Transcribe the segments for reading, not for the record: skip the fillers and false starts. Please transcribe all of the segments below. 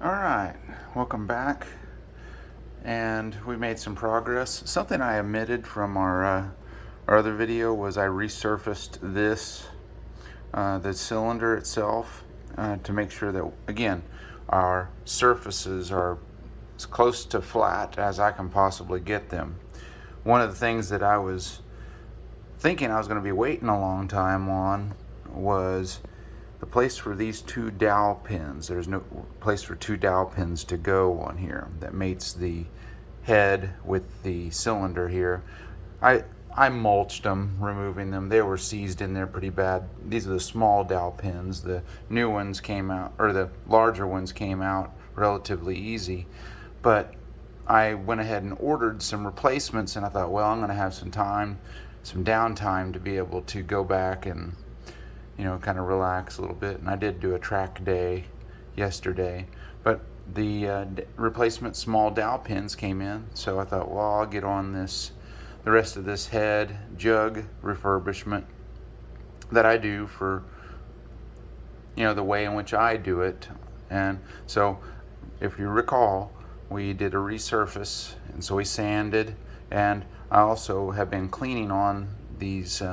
Alright, welcome back, and we made some progress. Something I omitted from our other video was I resurfaced the cylinder itself to make sure that, again, our surfaces are as close to flat as I can possibly get them. One of the things that I was thinking I was going to be waiting a long time on was the place for these two dowel pins. There's no place for two dowel pins to go on here that mates the head with the cylinder here. I mulched them, removing them. They were seized in there pretty bad. These are the small dowel pins. The new ones came out, or the larger ones came out relatively easy. But I went ahead and ordered some replacements, and I thought, well, I'm going to have some downtime to be able to go back and kind of relax a little bit. And I did do a track day yesterday, but the replacement small dowel pins came in, so I thought, well, I'll get on the rest of this head jug refurbishment that I do for the way in which I do it. And so if you recall, we did a resurface, and so we sanded, and I also have been cleaning on these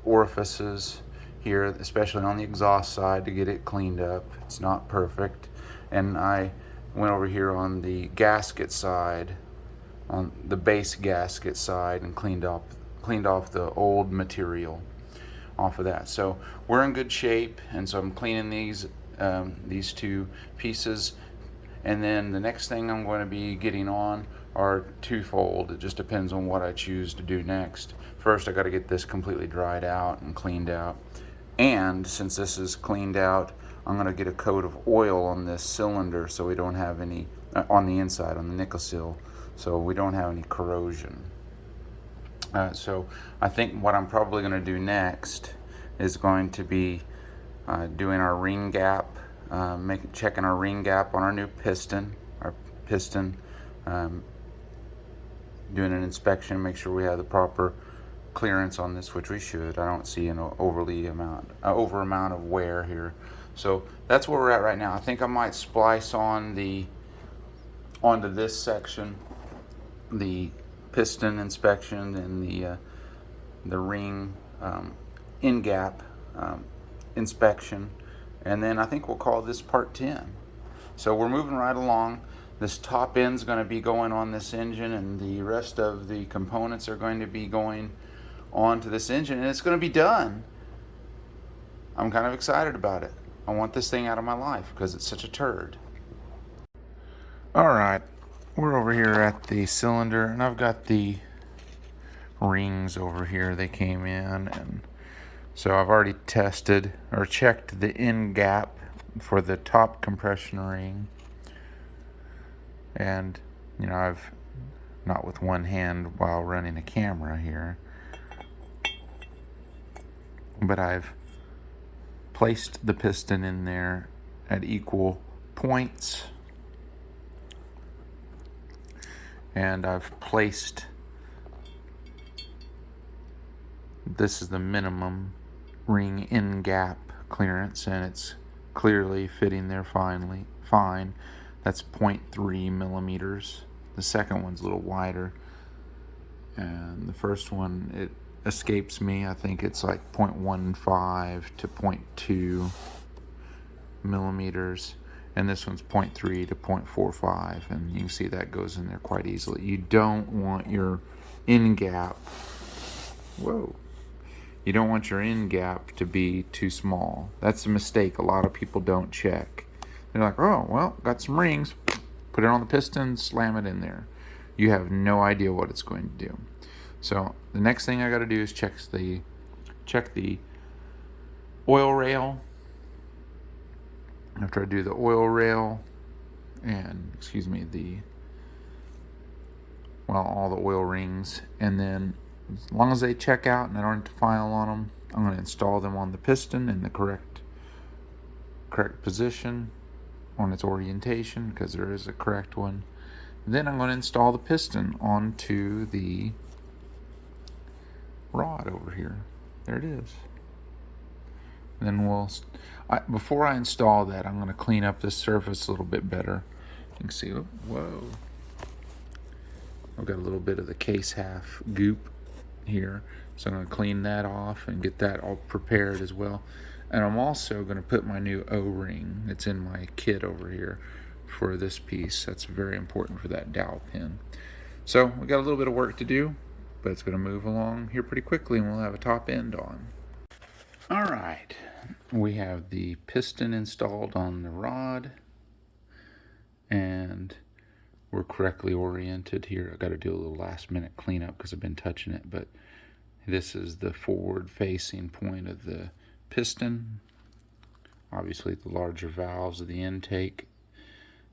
orifices here, especially on the exhaust side, to get it cleaned up. It's not perfect. And I went over here on the gasket side, on the base gasket side, and cleaned off the old material off of that. So we're in good shape, and so I'm cleaning these two pieces, and then the next thing I'm going to be getting on are twofold. It just depends on what I choose to do next. First, I got to get this completely dried out and cleaned out, and since this is cleaned out, I'm going to get a coat of oil on this cylinder so we don't have any on the inside, on the nickel seal, so we don't have any corrosion. So I think what I'm probably going to do next is going to be doing our ring gap, checking our ring gap on our new piston, doing an inspection, make sure we have the proper clearance on this, which we should. I don't see an over amount of wear here. So that's where we're at right now. I think I might splice onto this section the piston inspection and the ring in gap inspection, and then I think we'll call this part 10. So we're moving right along. This top end's going to be going on this engine, and the rest of the components are going to be going onto this engine, and it's going to be done. I'm kind of excited about it. I want this thing out of my life because it's such a turd. Alright, we're over here at the cylinder, and I've got the rings over here. They came in, and so I've already tested or checked the in gap for the top compression ring. And I've not with one hand while running a camera here, but I've placed the piston in there at equal points, and I've placed, this is the minimum ring in gap clearance, and it's clearly fitting there fine. That's 0.3 millimeters. The second one's a little wider, and the first one, it escapes me. I think it's like 0.15 to 0.2 millimeters, and this one's 0.3 to 0.45, and you can see that goes in there quite easily. You don't want your in gap, you don't want your in gap to be too small. That's a mistake a lot of people don't check. They're like, oh, well, got some rings, put it on the piston, slam it in there. You have no idea what it's going to do. So the next thing I got to do is check the oil rail. After I do the oil rail and all the oil rings, and then as long as they check out and I don't have to file on them, I'm going to install them on the piston in the correct position on its orientation, because there is a correct one. And then I'm going to install the piston onto the rod over here. There it is. And then before I install that, I'm going to clean up this surface a little bit better. You can see, whoa, I've got a little bit of the case half goop here. So I'm going to clean that off and get that all prepared as well. And I'm also going to put my new O-ring that's in my kit over here for this piece. That's very important for that dowel pin. So we got a little bit of work to do, but it's going to move along here pretty quickly and we'll have a top end on. All right, we have the piston installed on the rod and we're correctly oriented here. I've got to do a little last minute cleanup because I've been touching it, but this is the forward facing point of the piston. Obviously the larger valves of the intake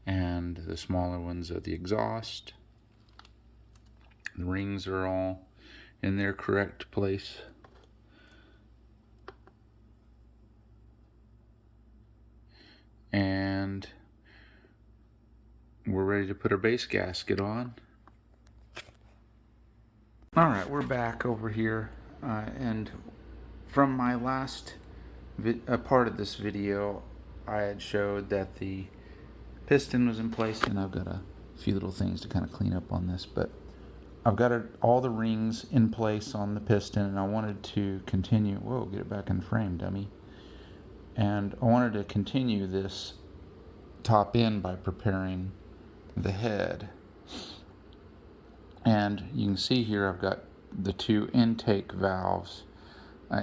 and the smaller ones of the exhaust. The rings are all in their correct place. And we're ready to put our base gasket on. Alright, we're back over here, and from my last part of this video, I had showed that the piston was in place, and I've got a few little things to kind of clean up on this, but I've got all the rings in place on the piston, and I wanted to continue, whoa, get it back in frame, dummy, and I wanted to continue this top end by preparing the head. And you can see here I've got the two intake valves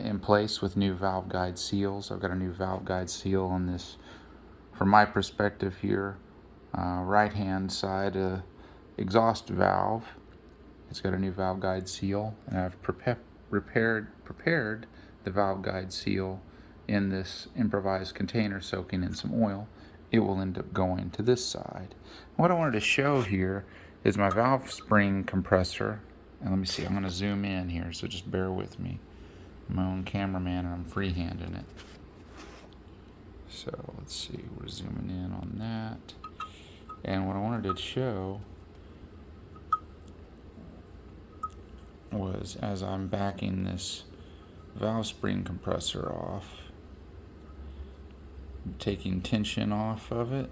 in place with new valve guide seals. I've got a new valve guide seal on this, from my perspective here, right hand side exhaust valve. It's got a new valve guide seal, and I've prepared the valve guide seal in this improvised container soaking in some oil. It will end up going to this side. What I wanted to show here is my valve spring compressor. And let me see, I'm going to zoom in here, so just bear with me. I'm my own cameraman and I'm freehanding it. So let's see, we're zooming in on that. And what I wanted to show was, as I'm backing this valve spring compressor off, I'm taking tension off of it.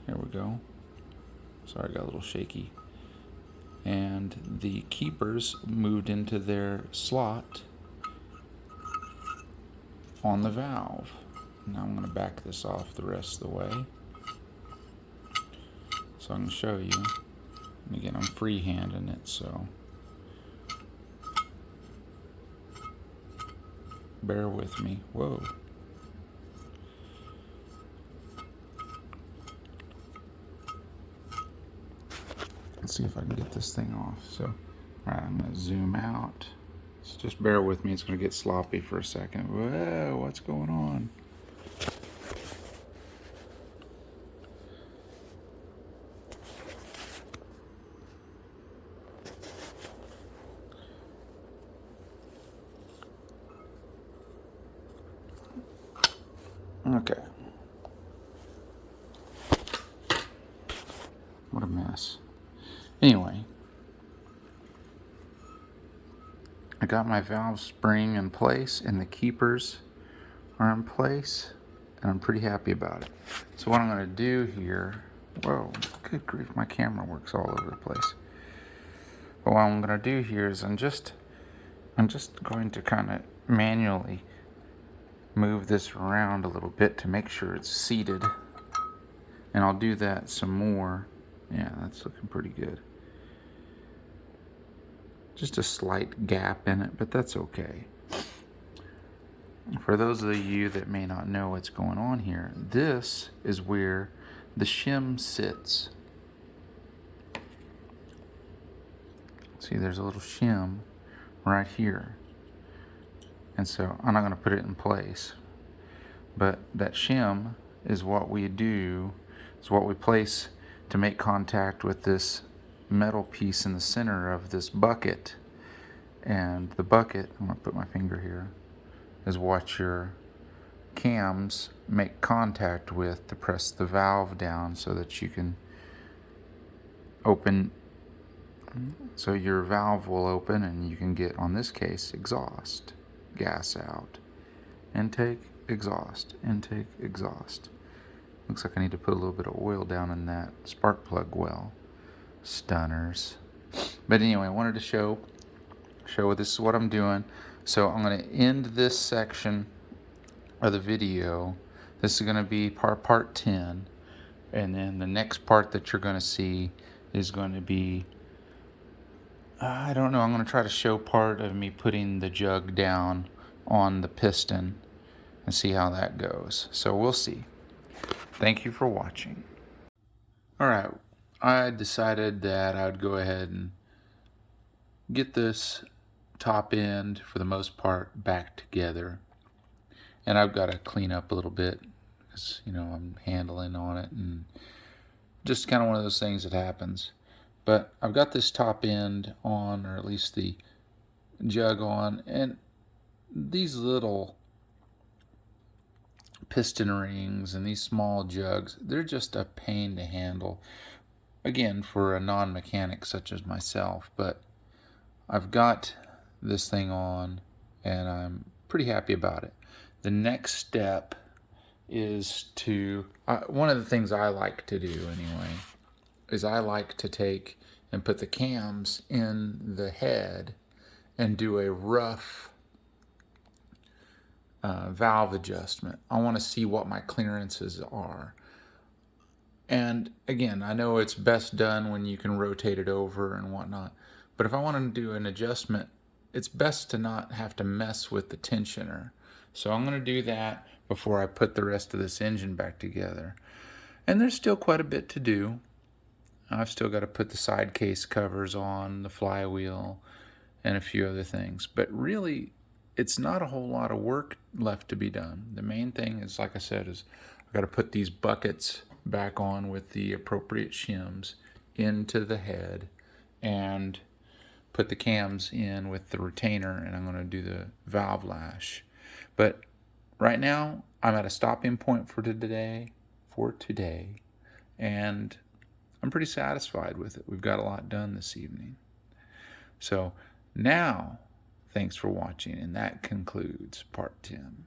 There we go. Sorry, I got a little shaky. And the keepers moved into their slot on the valve. Now I'm going to back this off the rest of the way, so I can show you. And again, I'm freehanding it, so bear with me. Whoa. Let's see if I can get this thing off. So, all right, I'm going to zoom out. So just bear with me. It's going to get sloppy for a second. Whoa, what's going on? Okay. What a mess. Anyway, I got my valve spring in place and the keepers are in place, and I'm pretty happy about it. So what I'm going to do here, whoa, good grief, my camera works all over the place. But what I'm going to do here is I'm just going to kind of manually move this around a little bit to make sure it's seated, and I'll do that some more. Yeah, that's looking pretty good. Just a slight gap in it, but that's okay. For those of you that may not know what's going on here, this is where the shim sits. See, there's a little shim right here. And so I'm not going to put it in place, but that shim is what we do, is what we place to make contact with this metal piece in the center of this bucket. And the bucket, I'm going to put my finger here, is what your cams make contact with to press the valve down so that you can open, so your valve will open and you can get, on this case, exhaust gas out. Intake, exhaust, intake, exhaust. Looks like I need to put a little bit of oil down in that spark plug well. Stunners. But anyway, I wanted to show this is what I'm doing. So I'm going to end this section of the video. This is going to be part 10. And then the next part that you're going to see is going to be, I don't know, I'm going to try to show part of me putting the jug down on the piston and see how that goes. So we'll see. Thank you for watching. Alright, I decided that I would go ahead and get this top end, for the most part, back together. And I've got to clean up a little bit because, you know, I'm handling on it and just kind of one of those things that happens. But I've got this top end on, or at least the jug on, and these little piston rings and these small jugs, they're just a pain to handle. Again, for a non-mechanic such as myself, but I've got this thing on and I'm pretty happy about it. The next step is to, one of the things I like to do anyway, is I like to take and put the cams in the head and do a rough valve adjustment. I want to see what my clearances are. And again, I know it's best done when you can rotate it over and whatnot, but if I want to do an adjustment, it's best to not have to mess with the tensioner. So I'm going to do that before I put the rest of this engine back together. And there's still quite a bit to do. I've still got to put the side case covers on, the flywheel, and a few other things. But really, it's not a whole lot of work left to be done. The main thing is, like I said, is I've got to put these buckets back on with the appropriate shims into the head and put the cams in with the retainer, and I'm going to do the valve lash. But right now, I'm at a stopping point for today, and I'm pretty satisfied with it. We've got a lot done this evening. So now, thanks for watching, and that concludes part 10.